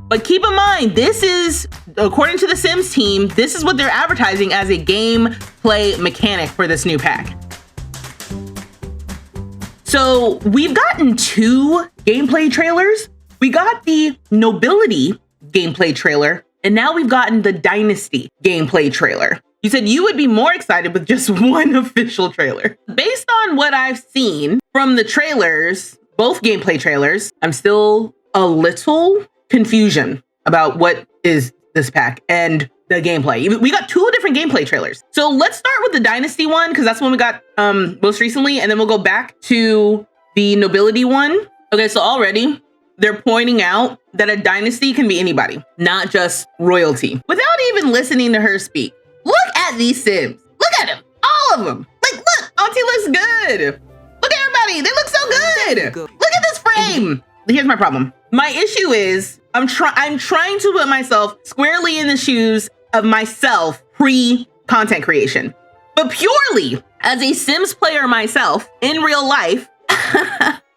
But keep in mind, this is, according to the Sims team, this is what they're advertising as a gameplay mechanic for this new pack. So we've gotten 2 gameplay trailers. We got the Nobility gameplay trailer, and now we've gotten the Dynasty gameplay trailer. You said you would be more excited with just one official trailer. Based on what I've seen from the trailers, both gameplay trailers, I'm still a little confusion about what is this pack and the gameplay. We got 2 different gameplay trailers. So let's start with the Dynasty one, because that's one we got most recently, and then we'll go back to the Nobility one. Okay, so already they're pointing out that a dynasty can be anybody, not just royalty. Without even listening to her speak, look at these Sims. Look at them, all of them. Like, look, Auntie looks good. Look at everybody, they look so good. Look at this frame. Here's my problem. My issue is I'm trying to put myself squarely in the shoes of myself pre-content creation. But purely as a Sims player myself in real life,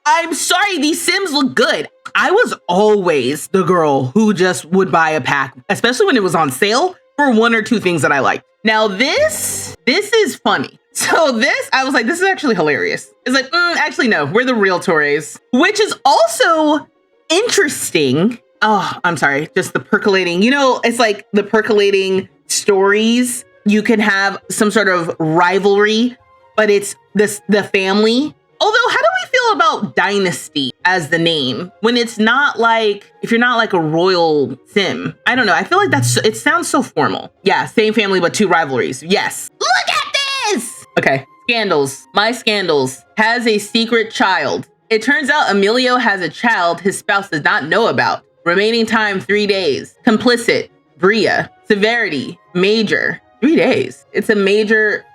I'm sorry, these Sims look good. I was always the girl who just would buy a pack, especially when it was on sale, for 1 or 2 things that I liked. Now this is funny. So this, I was like, this is actually hilarious. It's like, actually no, we're the real Torres, which is also interesting. Oh, I'm sorry, just the percolating, you know, it's like the percolating stories. You can have some sort of rivalry, but it's the family. Although, how do we feel about Dynasty as the name when it's not like, if you're not like a royal Sim? I don't know. I feel like it sounds so formal. Yeah, same family, but 2 rivalries. Yes. Look at this. Okay. Scandals. My Scandals has a secret child. It turns out Emilio has a child his spouse does not know about. Remaining time 3 days. Complicit. Bria. Severity. Major. 3 days. It's a major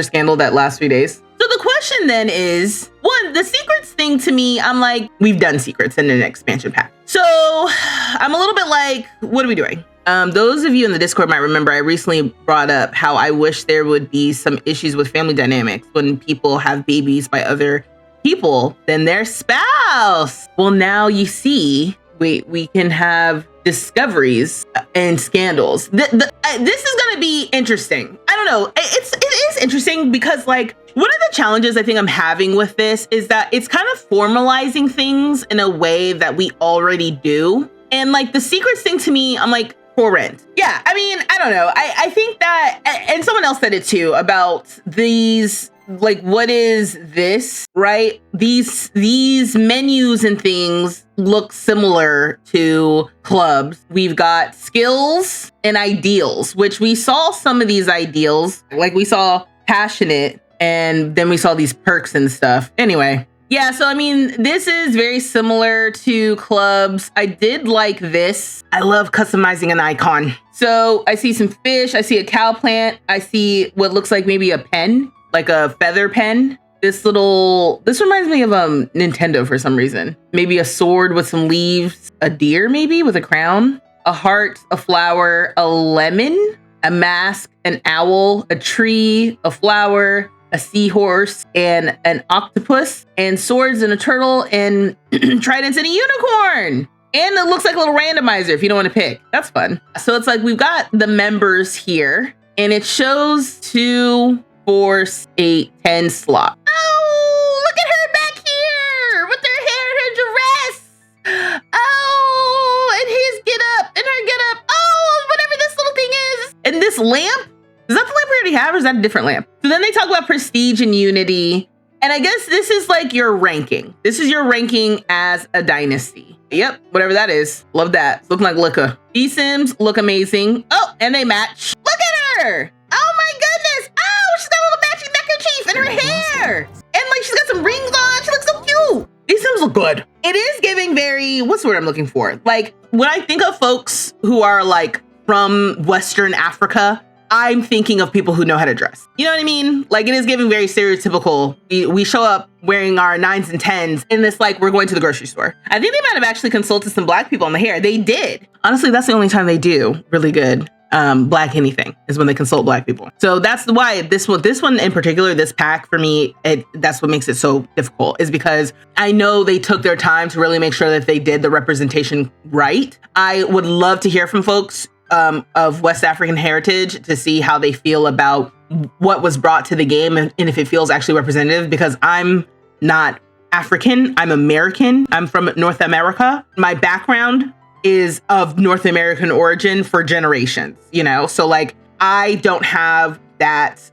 scandal that lasts 3 days. So the question then is, 1, the secrets thing to me, I'm like, we've done secrets in an expansion pack. So I'm a little bit like, what are we doing? Those of you in the Discord might remember I recently brought up how I wish there would be some issues with family dynamics when people have babies by other people than their spouse. Well, now you see, we can have discoveries and scandals. This is going to be interesting. I don't know. It is interesting because, like, one of the challenges I think I'm having with this is that it's kind of formalizing things in a way that we already do. And like the secrets thing to me, I'm like, for rent. Yeah, I mean, I don't know. I think that, and someone else said it too, about these, like, what is this, right? These menus and things look similar to clubs. We've got skills and ideals, which we saw some of these ideals, like we saw passionate, and then we saw these perks and stuff. Anyway, yeah, so I mean, this is very similar to clubs. I did like this. I love customizing an icon. So I see some fish, I see a cow plant, I see what looks like maybe a pen, like a feather pen. This reminds me of Nintendo for some reason. Maybe a sword with some leaves, a deer maybe with a crown, a heart, a flower, a lemon, a mask, an owl, a tree, a flower, a seahorse, and an octopus, and swords and a turtle, and tridents and a unicorn. And it looks like a little randomizer if you don't want to pick. That's fun. So it's like we've got the members here, and it shows 2, 4, 8, 10 slot. Oh, look at her back here with her hair, her dress. Oh, and his get up, and her get up. Oh, whatever this little thing is. And this lamp. Is that the lamp we already have, or is that a different lamp? So then they talk about prestige and unity. And I guess this is like your ranking. This is your ranking as a dynasty. Yep, whatever that is. Love that. It's looking like liquor. These Sims look amazing. Oh, and they match. Look at her. Oh my goodness. Oh, she's got a little matching neckerchief in her hair. And like she's got some rings on. She looks so cute. These Sims look good. It is giving very, what's the word I'm looking for? Like when I think of folks who are like from Western Africa, I'm thinking of people who know how to dress. You know what I mean? Like it is giving very stereotypical. We show up wearing our 9s and 10s and it's like we're going to the grocery store. I think they might have actually consulted some Black people on the hair. They did. Honestly, that's the only time they do really good. Black anything is when they consult Black people. So that's why this one in particular, this pack for me, that's what makes it so difficult, is because I know they took their time to really make sure that they did the representation right. I would love to hear from folks of West African heritage to see how they feel about what was brought to the game and if it feels actually representative, because I'm not African, I'm American. I'm from North America. My background is of North American origin for generations, you know? So like, I don't have that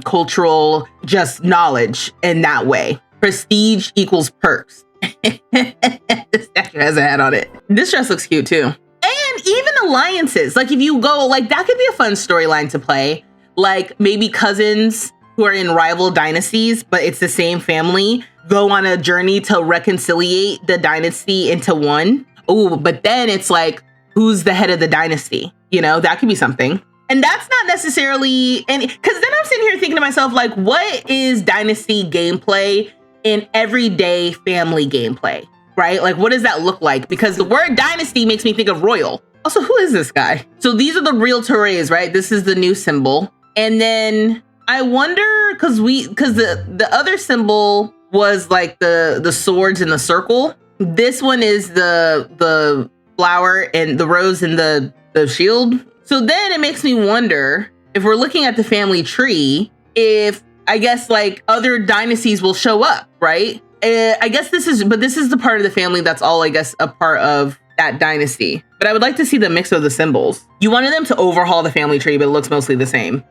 cultural just knowledge in that way. Prestige equals perks. This statue has a hat on it. This dress looks cute too. And even alliances, like if you go, like that could be a fun storyline to play. Like maybe cousins who are in rival dynasties, but it's the same family, go on a journey to reconciliate the dynasty into one. Oh, but then it's like, who's the head of the dynasty? You know, that could be something. And that's not necessarily any, because then I'm sitting here thinking to myself, like, what is dynasty gameplay in everyday family gameplay, right? Like, what does that look like? Because the word dynasty makes me think of royal. Also, who is this guy? So these are the real Tourés, right? This is the new symbol. And then I wonder, because the other symbol was like the swords in the circle. This one is the flower and the rose and the shield. So then it makes me wonder, if we're looking at the family tree, if I guess like other dynasties will show up, right? I guess this is the part of the family that's all, I guess, a part of that dynasty. But I would like to see the mix of the symbols. You wanted them to overhaul the family tree, but it looks mostly the same.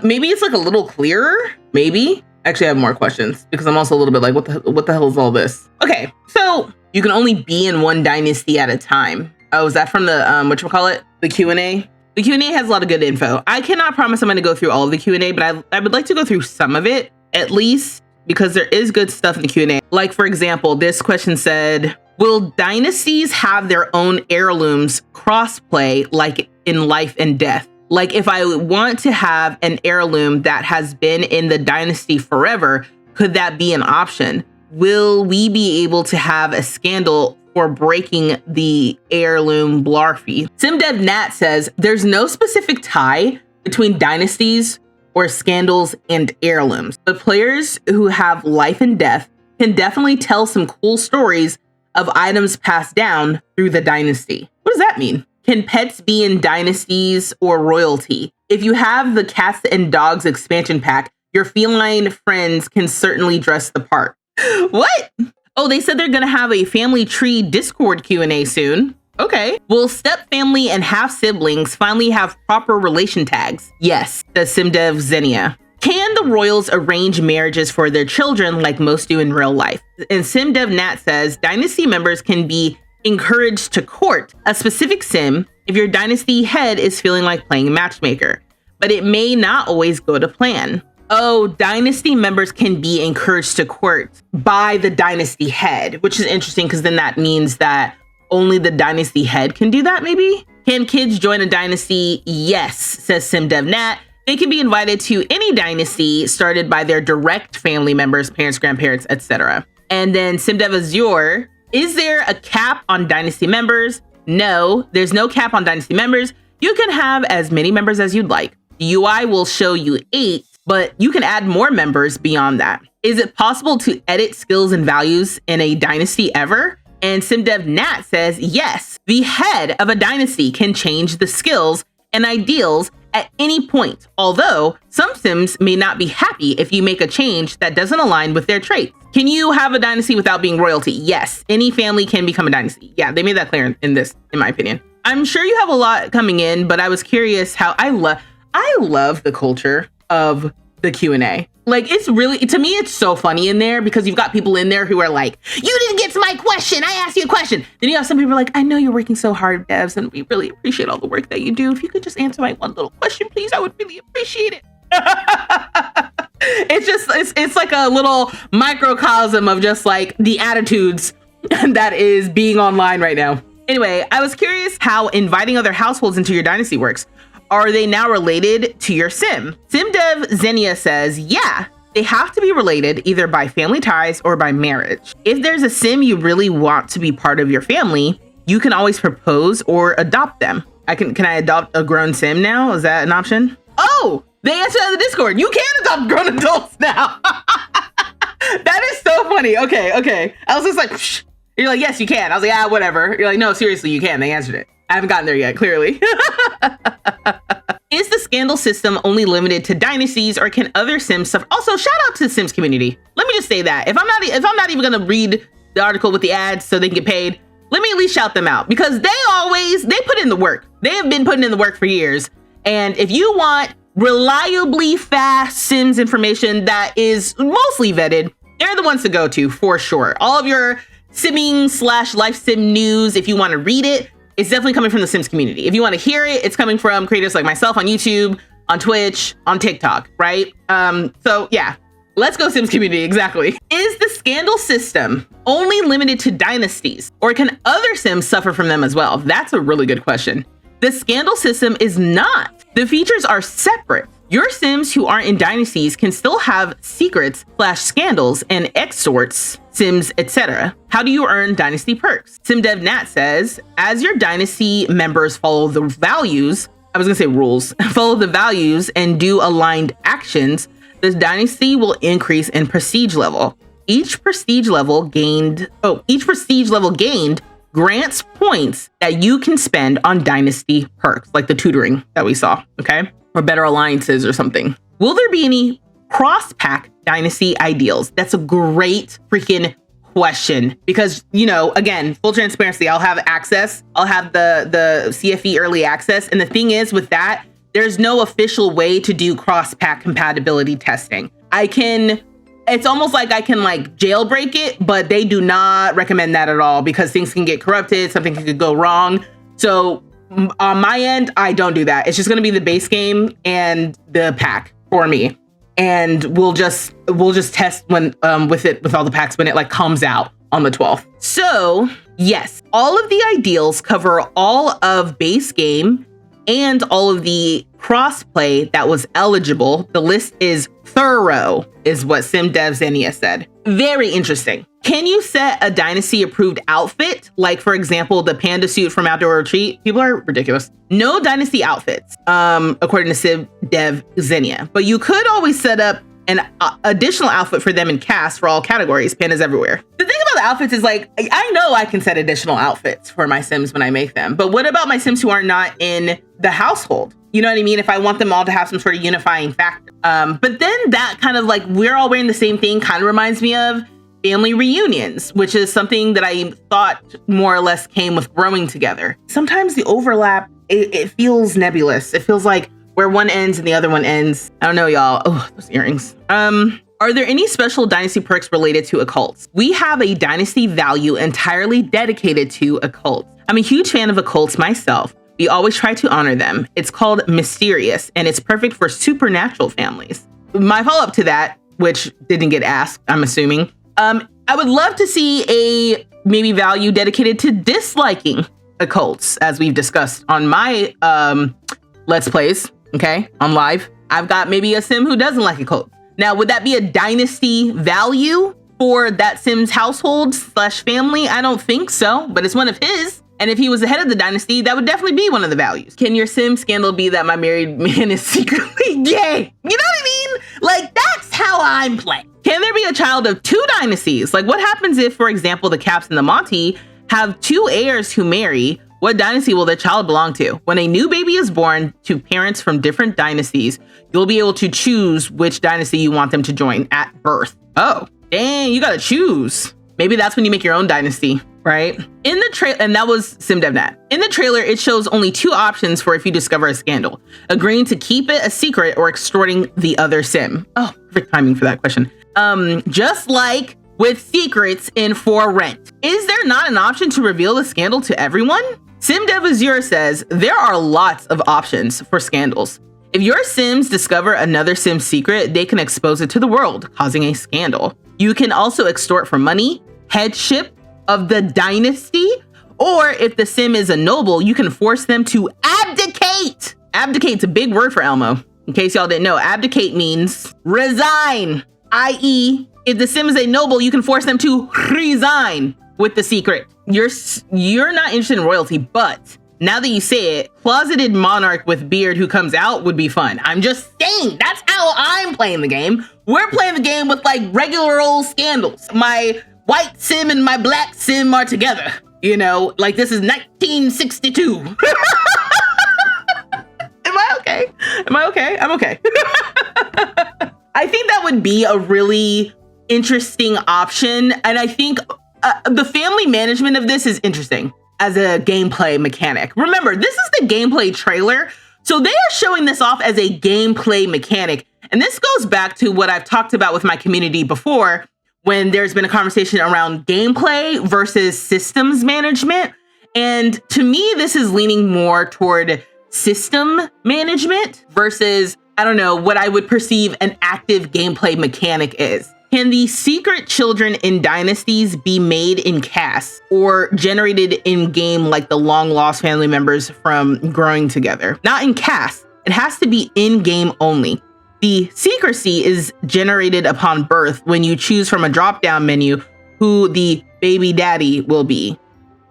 Maybe it's like a little clearer, maybe. Actually, I have more questions because I'm also a little bit like, what the hell is all this? Okay, so you can only be in one dynasty at a time. Oh, is that from the, whatchamacallit? The Q&A? The Q&A has a lot of good info. I cannot promise I'm going to go through all of the Q&A, but I would like to go through some of it, at least, because there is good stuff in the Q&A. Like, for example, this question said, will dynasties have their own heirlooms crossplay like in life and death? Like if I want to have an heirloom that has been in the dynasty forever, could that be an option? Will we be able to have a scandal for breaking the heirloom blarfy? SimDev Nat says there's no specific tie between dynasties or scandals and heirlooms, but players who have life and death can definitely tell some cool stories of items passed down through the dynasty. What does that mean? Can pets be in dynasties or royalty? If you have the Cats and Dogs expansion pack, your feline friends can certainly dress the part. What? Oh, they said they're going to have a family tree Discord Q&A soon. Okay. Will step family and half siblings finally have proper relation tags? Yes, says SimDev Xenia. Can the royals arrange marriages for their children like most do in real life? And SimDev Nat says dynasty members can be encouraged to court a specific sim if your dynasty head is feeling like playing matchmaker, but it may not always go to plan. Oh, dynasty members can be encouraged to court by the dynasty head, which is interesting because then that means that only the dynasty head can do that, maybe? Can kids join a dynasty? Yes, says SimDev Nat. They can be invited to any dynasty started by their direct family members, parents, grandparents, etc. And then SimDev Azure, is there a cap on dynasty members? No, there's no cap on dynasty members. You can have as many members as you'd like. The UI will show you 8, but you can add more members beyond that. Is it possible to edit skills and values in a dynasty ever? And SimDev Nat says, yes, the head of a dynasty can change the skills and ideals at any point, although some sims may not be happy if you make a change that doesn't align with their traits. Can you have a dynasty without being royalty? Yes, any family can become a dynasty. Yeah, they made that clear in this, in my opinion. I'm sure you have a lot coming in, but I was curious how I love the culture of the Q&A. Like, it's really, to me, it's so funny in there because you've got people in there who are like, you didn't get to my question. I asked you a question. Then you have some people like, I know you're working so hard, devs, and we really appreciate all the work that you do. If you could just answer my one little question, please, I would really appreciate it. It's like a little microcosm of just like the attitudes that is being online right now. Anyway, I was curious how inviting other households into your dynasty works. Are they now related to your sim? SimDev Xenia says, yeah, they have to be related either by family ties or by marriage. If there's a sim you really want to be part of your family, you can always propose or adopt them. Can I adopt a grown sim now? Is that an option? Oh, they answered in the Discord. You can adopt grown adults now. That is so funny. Okay. I was just like, shh. You're like, yes, you can. I was like, whatever. You're like, no, seriously, you can. They answered it. I haven't gotten there yet, clearly. Is the scandal system only limited to dynasties, or can other Sims suffer? Also, shout out to the Sims community. Let me just say that if I'm not even gonna read the article with the ads so they can get paid, let me at least shout them out, because they put in the work. They have been putting in the work for years. And if you want reliably fast Sims information that is mostly vetted, they're the ones to go to for sure. All of your simming / life sim news, if you want to read it, it's definitely coming from the Sims community. If you want to hear it, it's coming from creators like myself on YouTube, on Twitch, on TikTok, right? So yeah, let's go Sims community, exactly. Is the scandal system only limited to dynasties, or can other Sims suffer from them as well? That's a really good question. The scandal system is not. The features are separate. Your Sims who aren't in dynasties can still have secrets / scandals and extorts, Sims, etc. How do you earn dynasty perks? SimDevNat says, as your dynasty members follow the values, follow the values and do aligned actions, this dynasty will increase in prestige level. Each prestige level gained grants points that you can spend on dynasty perks, like the tutoring that we saw, okay? Or better alliances or something. Will there be any cross-pack dynasty ideals? That's a great freaking question, because, you know, again, full transparency, I'll have access. I'll have the CFE early access. And the thing is with that, there's no official way to do cross-pack compatibility testing. It's almost like I can like jailbreak it, but they do not recommend that at all, because things can get corrupted, something could go wrong. So on my end, I don't do that. It's just going to be the base game and the pack for me. And we'll just test when with all the packs when it like comes out on the 12th. So yes, all of the ideals cover all of base game and all of the crossplay that was eligible. The list is thorough, is what SimDev Xenia said. Very interesting. Can you set a dynasty approved outfit? Like, for example, the panda suit from Outdoor Retreat? People are ridiculous. No dynasty outfits, according to SimDev Xenia. But you could always set up an additional outfit for them in cast for all categories, pandas everywhere. The thing about the outfits is, like, I know I can set additional outfits for my Sims when I make them, but what about my Sims who are not in the household? You know what I mean? If I want them all to have some sort of unifying factor. But then that kind of like, we're all wearing the same thing kind of reminds me of family reunions, which is something that I thought more or less came with growing together. Sometimes the overlap, it feels nebulous. It feels like where one ends and the other one ends. I don't know, y'all. Oh, those earrings. Are there any special dynasty perks related to occults? We have a dynasty value entirely dedicated to occults. I'm a huge fan of occults myself. We always try to honor them. It's called Mysterious, and it's perfect for supernatural families. My follow-up to that, which didn't get asked, I'm assuming, I would love to see a maybe value dedicated to disliking occults, as we've discussed on my Let's Plays, okay, on live. I've got maybe a Sim who doesn't like occults. Now, would that be a dynasty value for that Sim's household / family? I don't think so, but it's one of his. And if he was the head of the dynasty, that would definitely be one of the values. Can your Sim scandal be that my married man is secretly gay? You know what I mean? Like, that's how I'm playing. Can there be a child of 2 dynasties? Like, what happens if, for example, the Caps and the Monty have 2 heirs who marry? What dynasty will their child belong to? When a new baby is born to parents from different dynasties, you'll be able to choose which dynasty you want them to join at birth. Oh, dang, you gotta choose. Maybe that's when you make your own dynasty, right? In the trailer, and that was SimDevNat. In the trailer, it shows only 2 options for if you discover a scandal: agreeing to keep it a secret or extorting the other Sim. Oh, perfect timing for that question. Just like with secrets in For Rent. Is there not an option to reveal the scandal to everyone? SimDev Azure says there are lots of options for scandals. If your Sims discover another Sim's secret, they can expose it to the world, causing a scandal. You can also extort for money, headship of the dynasty, or if the Sim is a noble, you can force them to abdicate. Abdicate's a big word for Elmo. In case y'all didn't know, abdicate means resign, i.e., if the Sim is a noble, you can force them to resign with the secret. You're not interested in royalty, but Now that you say it, closeted monarch with beard who comes out would be fun. I'm just saying, that's how I'm playing the game. We're playing the game with like regular old scandals. My white sim and my black sim are together. You know, like this is 1962. Am I okay? Am I okay? I'm okay. I think that would be a really interesting option. And I think the family management of this is interesting as a gameplay mechanic. Remember, this is the gameplay trailer. So they are showing this off as a gameplay mechanic. And this goes back to what I've talked about with my community before, when there's been a conversation around gameplay versus systems management. And to me, this is leaning more toward system management versus, I don't know, what I would perceive an active gameplay mechanic is. Can the secret children in Dynasties be made in CAS or generated in game like the long lost family members from growing together? Not in CAS. It has to be in game only. The secrecy is generated upon birth when you choose from a drop-down menu who the baby daddy will be.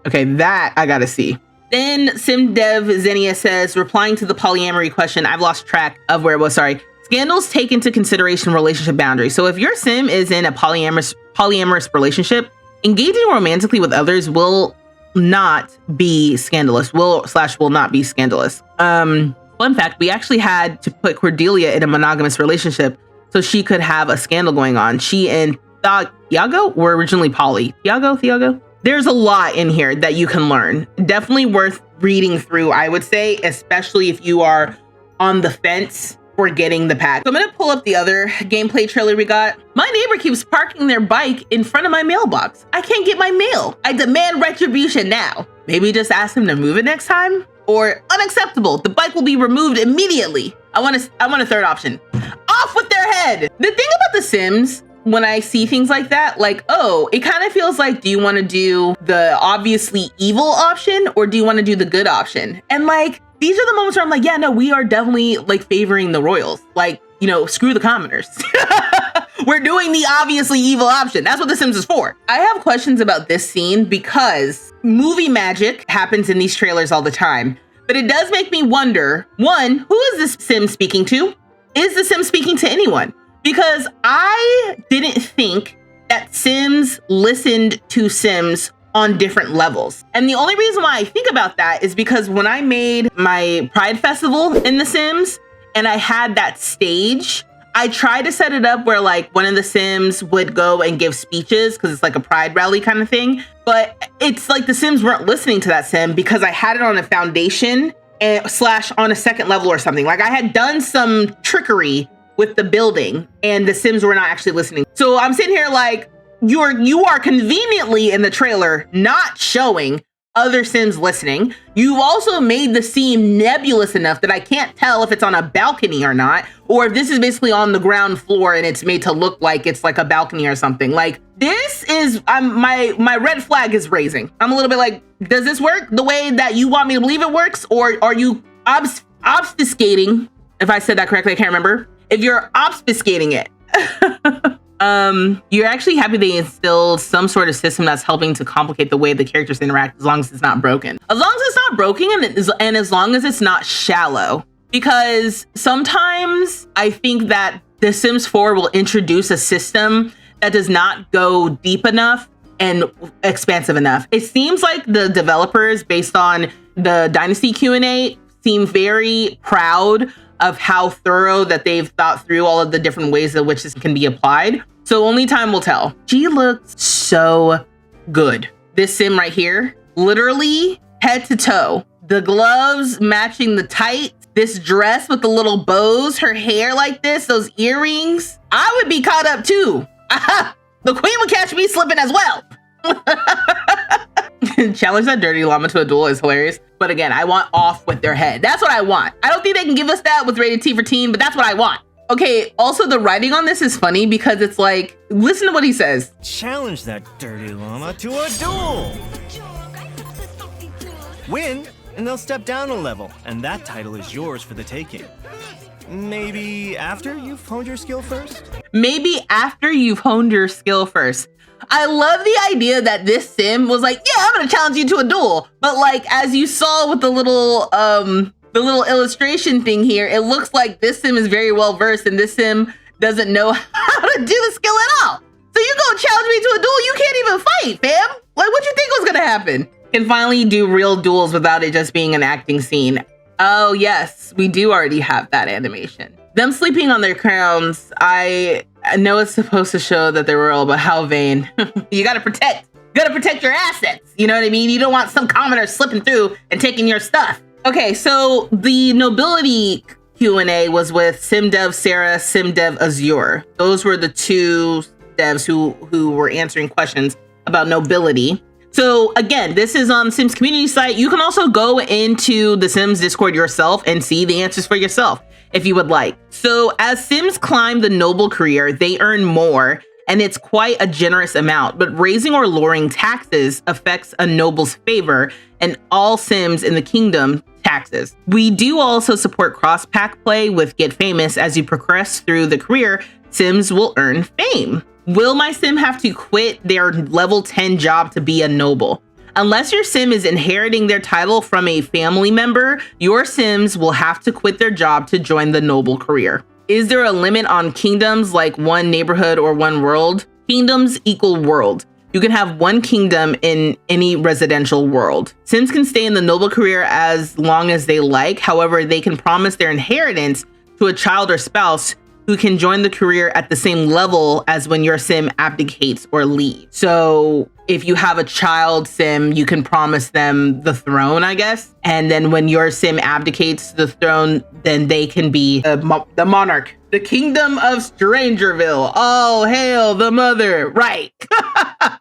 Okay, that I gotta see. Then SimDev Xenia says, replying to the polyamory question, I've lost track of where it was, sorry. Scandals take into consideration relationship boundaries. So if your sim is in a polyamorous relationship, engaging romantically with others will not be scandalous. Will not be scandalous. Fun fact, we actually had to put Cordelia in a monogamous relationship so she could have a scandal going on. She and Thiago were originally poly. Thiago? There's a lot in here that you can learn. Definitely worth reading through, I would say, especially if you are on the fence for getting the pack. So I'm gonna pull up the other gameplay trailer we got. My neighbor keeps parking their bike in front of my mailbox. I can't get my mail. I demand retribution now. Maybe just ask him to move it next time? Or unacceptable, the bike will be removed immediately. I want a third option. Off with their head. The thing about The Sims, when I see things like that, like, oh, it kind of feels like, do you want to do the obviously evil option or do you want to do the good option? And like, these are the moments where I'm like, yeah, no, we are definitely like favoring the royals. Like, you know, screw the commoners. We're doing the obviously evil option. That's what The Sims is for. I have questions about this scene because movie magic happens in these trailers all the time. But it does make me wonder, one, who is this Sim speaking to? Is the Sim speaking to anyone? Because I didn't think that Sims listened to Sims on different levels. And the only reason why I think about that is because when I made my Pride Festival in The Sims and I had that stage, I tried to set it up where like one of the Sims would go and give speeches because it's like a pride rally kind of thing. But it's like the Sims weren't listening to that Sim because I had it on a foundation and / on a second level or something. Like I had done some trickery with the building and the Sims were not actually listening. So I'm sitting here like, you are conveniently in the trailer not showing other Sims listening. You've also made the scene nebulous enough that I can't tell if it's on a balcony or not, or if this is basically on the ground floor and it's made to look like it's like a balcony or something. Like this is, my red flag is raising. I'm a little bit like, does this work the way that you want me to believe it works? Or are you obfuscating? If I said that correctly, I can't remember. If you're obfuscating it. You're actually happy they instilled some sort of system that's helping to complicate the way the characters interact as long as it's not broken. As long as it's not broken and as long as it's not shallow. Because sometimes I think that The Sims 4 will introduce a system that does not go deep enough and expansive enough. It seems like the developers, based on the Dynasty Q&A, seem very proud of how thorough that they've thought through all of the different ways in which this can be applied. So only time will tell. She looks so good. This Sim right here, literally head to toe. The gloves matching the tights, this dress with the little bows, her hair like this, those earrings. I would be caught up too. The queen would catch me slipping as well. Challenge that dirty llama to a duel is hilarious. But again, I want off with their head. That's what I want. I don't think they can give us that with rated T for teen, but that's what I want. Okay, also the writing on this is funny because it's like, listen to what he says. Challenge that dirty llama to a duel. Win, and they'll step down a level, and that title is yours for the taking. Maybe after you've honed your skill first? Maybe after you've honed your skill first. I love the idea that this sim was like, yeah, I'm gonna challenge you to a duel. But like, as you saw with the little illustration thing here, it looks like this sim is very well versed and this sim doesn't know how to do the skill at all. So you gonna challenge me to a duel? You can't even fight, fam. Like, what you think was gonna happen? Can finally do real duels without it just being an acting scene. Oh yes, we do already have that animation. Them sleeping on their crowns, I know it's supposed to show that they're royal, but how vain. You gotta protect your assets. You know what I mean? You don't want some commoner slipping through and taking your stuff. Okay, so the nobility Q&A was with SimDev Sarah, SimDev Azure. Those were the two devs who were answering questions about nobility. So again, this is on Sims community site. You can also go into the Sims Discord yourself and see the answers for yourself if you would like. So as Sims climb the noble career, they earn more, and it's quite a generous amount, but raising or lowering taxes affects a noble's favor and all Sims in the kingdom taxes. We do also support cross-pack play with Get Famous. As you progress through the career, Sims will earn fame. Will my sim have to quit their level 10 job to be a noble? Unless your sim is inheriting their title from a family member, your sims will have to quit their job to join the noble career. Is there a limit on kingdoms, like one neighborhood or one world? Kingdoms equal world. You can have one kingdom in any residential world. Sims can stay in the noble career as long as they like. However, they can promise their inheritance to a child or spouse who can join the career at the same level as when your sim abdicates or leaves. So if you have a child sim, you can promise them the throne, I guess. And then when your sim abdicates the throne, then they can be the monarch. The kingdom of Strangerville. All hail the mother. Right.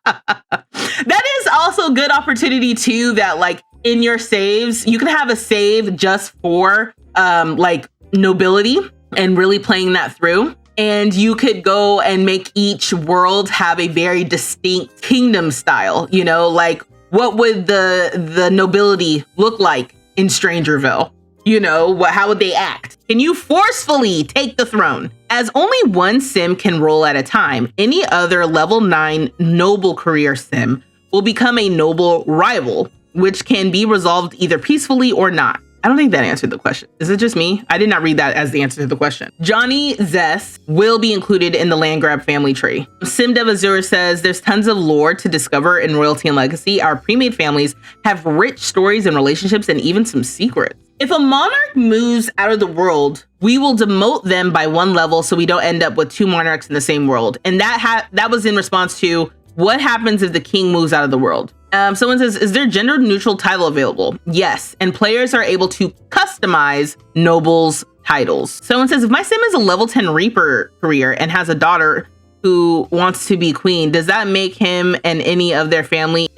That is also a good opportunity too, that like in your saves, you can have a save just for like nobility and really playing that through. And you could go and make each world have a very distinct kingdom style. You know, like what would the nobility look like in Strangerville? You know, how would they act? Can you forcefully take the throne? As only one sim can roll at a time, any other level 9 noble career sim will become a noble rival, which can be resolved either peacefully or not. I don't think that answered the question. Is it just me? I did not read that as the answer to the question. Johnny Zess will be included in the land grab family tree. SimDev Azure says there's tons of lore to discover in Royalty and Legacy. Our pre-made families have rich stories and relationships and even some secrets. If a monarch moves out of the world, we will demote them by one level so we don't end up with two monarchs in the same world. And that was in response to what happens if the king moves out of the world. Someone says, is there gender neutral title available? Yes, and players are able to customize nobles titles. Someone says, if my sim is a level 10 Reaper career and has a daughter who wants to be queen, does that make him and any of their family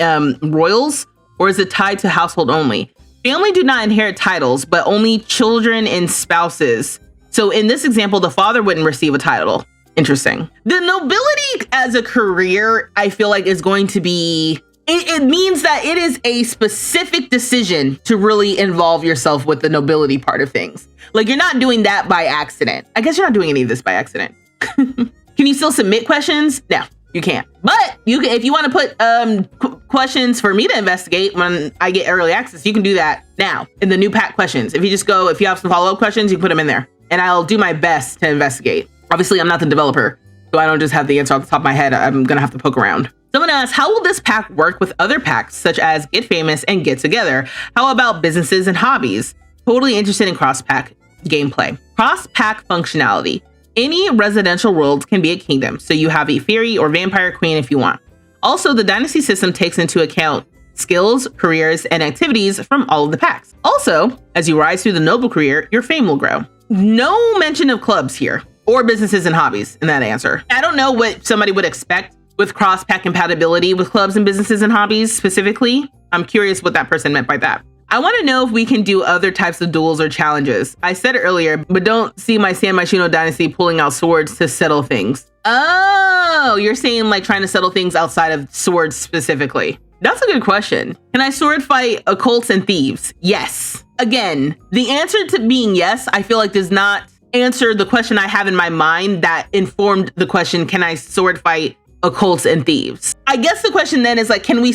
royals, or is it tied to household only? Family do not inherit titles, but only children and spouses. So in this example, the father wouldn't receive a title. Interesting. The nobility as a career, I feel like is going to be, it means that it is a specific decision to really involve yourself with the nobility part of things. Like you're not doing that by accident. I guess you're not doing any of this by accident. Can you still submit questions? No, you can't. But you can, if you want to put questions for me to investigate when I get early access, you can do that now in the new pack questions. If you just go, if you have some follow-up questions, you can put them in there and I'll do my best to investigate. Obviously, I'm not the developer, so I don't just have the answer off the top of my head. I'm gonna have to poke around. Someone asks, how will this pack work with other packs such as Get Famous and Get Together? How about businesses and hobbies? Totally interested in cross-pack gameplay. Cross-pack functionality. Any residential world can be a kingdom, so you have a fairy or vampire queen if you want. Also, the Dynasty system takes into account skills, careers, and activities from all of the packs. Also, as you rise through the noble career, your fame will grow. No mention of clubs here, or businesses and hobbies in that answer. I don't know what somebody would expect with cross-pack compatibility with clubs and businesses and hobbies specifically. I'm curious what that person meant by that. I want to know if we can do other types of duels or challenges. I said it earlier, but don't see my San Myshuno Dynasty pulling out swords to settle things. Oh, you're saying like trying to settle things outside of swords specifically. That's a good question. Can I sword fight occults and thieves? Yes. Again, the answer to being yes, I feel like does not answered the question I have in my mind that informed the question, can I sword fight occults and thieves? I guess the question then is like, can we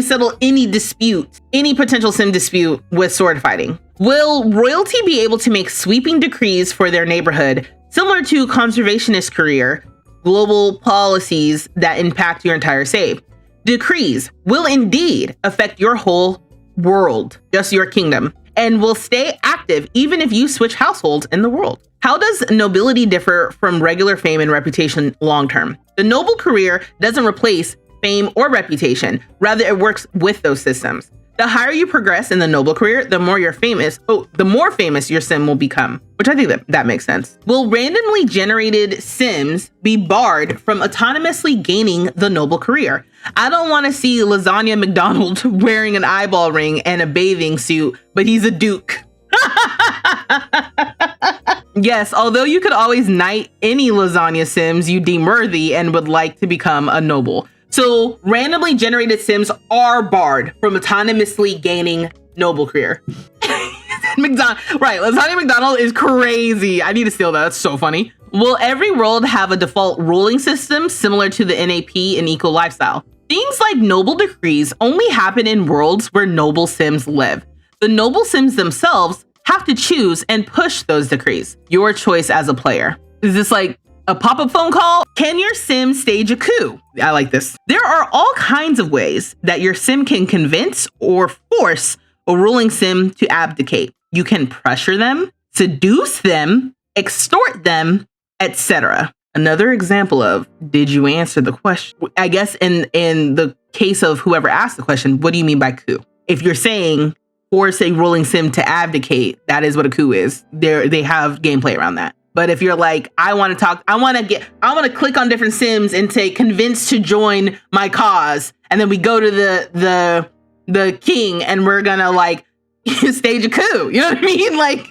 settle any dispute, any potential sim dispute with sword fighting? Will royalty be able to make sweeping decrees for their neighborhood, similar to conservationist career, global policies that impact your entire save? Decrees will indeed affect your whole world, just your kingdom, and will stay active even if you switch households in the world. How does nobility differ from regular fame and reputation long term? The noble career doesn't replace fame or reputation. Rather, it works with those systems. The higher you progress in the noble career, the more you're famous. The more famous your sim will become, which I think that makes sense. Will randomly generated sims be barred from autonomously gaining the noble career? I don't want to see Lasagna McDonald wearing an eyeball ring and a bathing suit, but he's a duke. Yes, although you could always knight any lasagna sims you deem worthy and would like to become a noble. So randomly generated sims are barred from autonomously gaining noble career. Right, Lasagna McDonald is crazy. I need to steal that. That's so funny. Will every world have a default ruling system similar to the NAP and Eco Lifestyle? Things like noble decrees only happen in worlds where noble sims live. The noble sims themselves have to choose and push those decrees. Your choice as a player. Is this like a pop-up phone call? Can your sim stage a coup? I like this. There are all kinds of ways that your sim can convince or force a ruling sim to abdicate. You can pressure them, seduce them, extort them, etc. Another example of, did you answer the question? I guess in the case of whoever asked the question, what do you mean by coup? If you're saying force a ruling sim to abdicate, that is what a coup is. They have gameplay around that. But if you're like, I want to click on different sims and say convince to join my cause, and then we go to the king and we're gonna like stage a coup. You know what I mean? Like,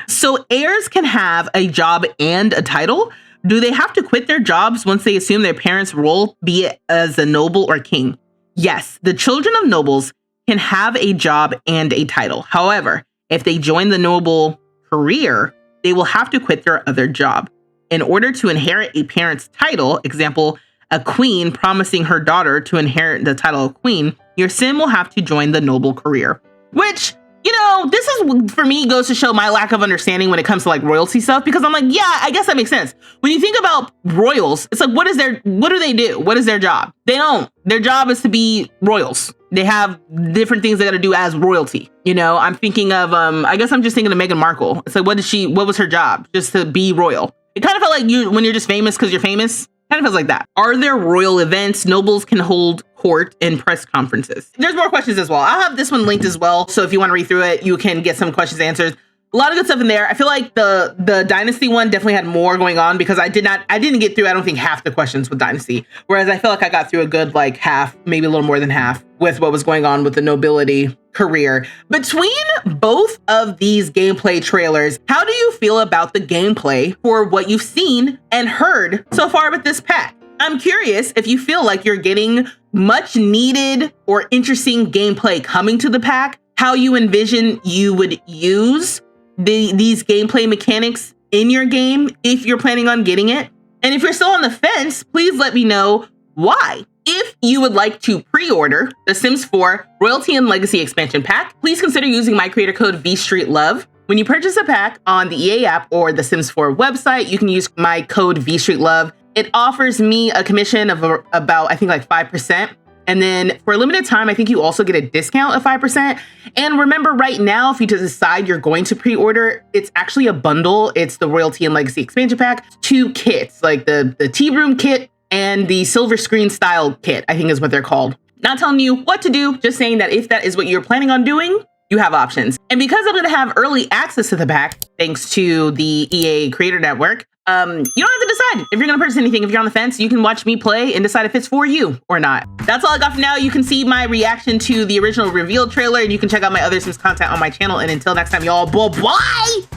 so heirs can have a job and a title. Do they have to quit their jobs once they assume their parents' role, be it as a noble or king? Yes, the children of nobles can have a job and a title. However, if they join the noble career, they will have to quit their other job. In order to inherit a parent's title, example, a queen promising her daughter to inherit the title of queen, your sim will have to join the noble career. Which, you know, this is, for me, goes to show my lack of understanding when it comes to like royalty stuff, because I'm like, yeah, I guess that makes sense. When you think about royals, it's like, what do they do? What is their job? They don't. Their job is to be royals. They have different things they got to do as royalty. You know, I'm thinking of, I guess I'm just thinking of Meghan Markle. It's like, what was her job? Just to be royal. It kind of felt like when you're just famous because you're famous, kind of feels like that. Are there royal events? Nobles can hold court and press conferences. There's more questions as well. I'll have this one linked as well. So if you want to read through it, you can get some questions answered. A lot of good stuff in there. I feel like the Dynasty one definitely had more going on because I didn't get through, I don't think, half the questions with Dynasty. Whereas I feel like I got through a good like half, maybe a little more than half with what was going on with the nobility career. Between both of these gameplay trailers, how do you feel about the gameplay for what you've seen and heard so far with this pack? I'm curious if you feel like you're getting much needed or interesting gameplay coming to the pack, how you envision you would use these gameplay mechanics in your game if you're planning on getting it. And if you're still on the fence, please let me know why. If you would like to pre-order The Sims 4 Royalty and Legacy Expansion Pack, please consider using my creator code vstreetlove. When you purchase a pack on the EA app or the Sims 4 website, you can use my code vstreetlove. It offers me a commission of about, I think, like 5%. And then for a limited time, I think you also get a discount of 5%. And remember, right now, if you decide you're going to pre-order, it's actually a bundle. It's the Royalty and Legacy Expansion Pack, 2 kits, like the tea room kit and the silver screen style kit, I think is what they're called. Not telling you what to do, just saying that if that is what you're planning on doing, you have options. And because I'm going to have early access to the pack, thanks to the EA Creator Network, you don't have to decide if you're going to purchase anything. If you're on the fence, you can watch me play and decide if it's for you or not. That's all I got for now. You can see my reaction to the original reveal trailer, and you can check out my other Sims content on my channel. And until next time, y'all, bye-bye!